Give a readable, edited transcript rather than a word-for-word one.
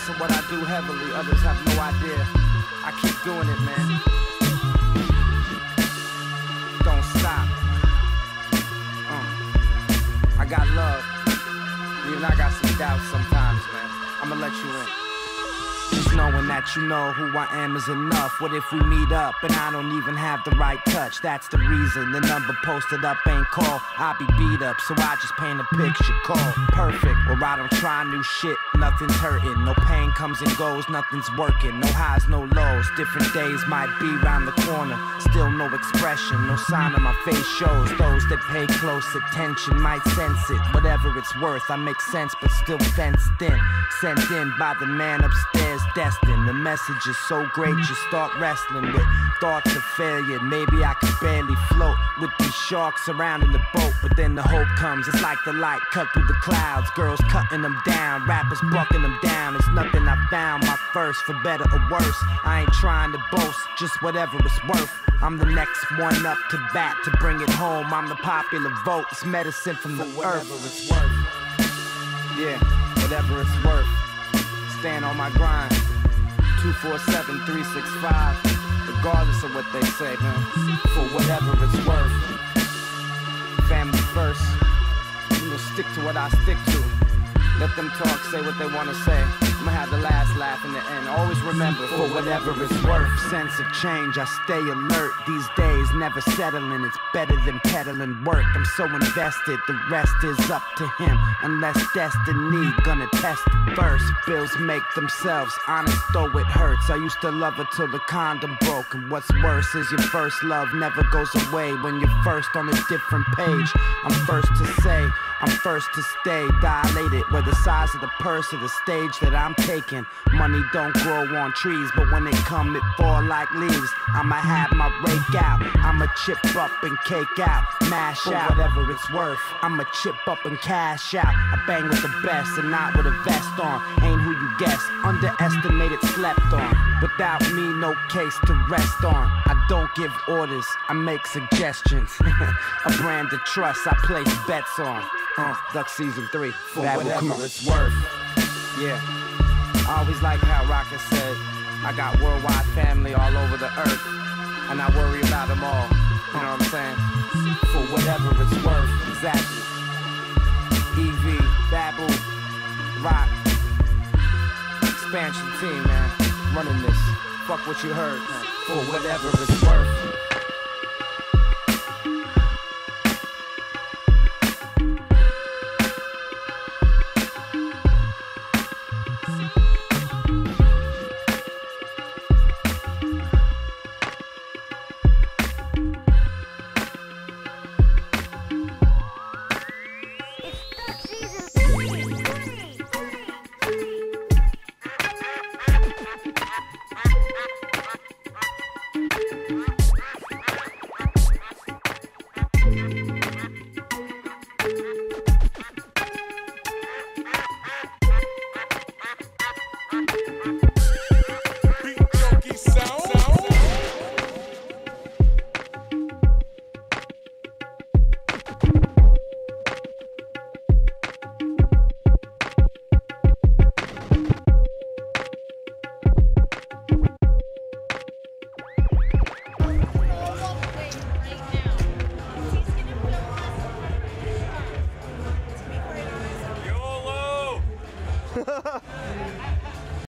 of what I do heavily, others have no idea. I keep doing it, man. Don't stop. I got love. Even I got some doubts sometimes, man. I'ma let you in. Just knowing that you know who I am is enough. What if we meet up and I don't even have the right touch? That's the reason the number posted up ain't call. I be beat up, so I just paint a picture. Call perfect, or I don't try new shit. Nothing's hurting, no pain comes and goes. Nothing's working, no highs, no lows. Different days might be round the corner. Still no expression, no sign on my face shows. Those that pay close attention might sense it. Whatever it's worth, I make sense but still fenced in. Sent in by the man upstairs, destined. The message is so great you start wrestling with thoughts of failure. Maybe I could barely float with these sharks surrounding the boat, but then the hope comes. It's like the light cut through the clouds. Girls cutting them down, rappers bucking them down. It's nothing I found, my first, for better or worse. I ain't trying to boast, just whatever it's worth. I'm the next one up to bat to bring it home. I'm the popular vote, it's medicine from the earth. Whatever it's worth. Yeah, whatever it's worth. Stand on my grind. 247-365. Regardless of what they say, man. For whatever it's worth. Family first. You know, stick to what I stick to. Let them talk, say what they wanna say. I'ma have the last laugh in the end. Always remember, for whatever it's worth. Sense of change, I stay alert. These days, never settling. It's better than peddling work. I'm so invested, the rest is up to him. Unless destiny gonna test it first. Bills make themselves honest, though it hurts. I used to love her till the condom broke. And what's worse is your first love never goes away. When you're first on a different page, I'm first to say, I'm first to stay dilated. Where the size of the purse of the stage that I'm taking. Money don't grow on trees, but when it come, it fall like leaves. I'ma have my rake out. I'ma chip up and cake out. Mash out, whatever it's worth. I'ma chip up and cash out. I bang with the best and not with a vest on. Ain't who you guess, underestimated, slept on. Without me, no case to rest on. I don't give orders, I make suggestions. A brand of trust I place bets on. Duck season 3. For whatever it's worth. Yeah. I always like how Rocket said, I got worldwide family all over the earth, and I worry about them all. You know what I'm saying? For whatever it's worth. Exactly. EV, Babu, Rock, expansion team, man. Running this. Fuck what you heard, man. For whatever it's worth.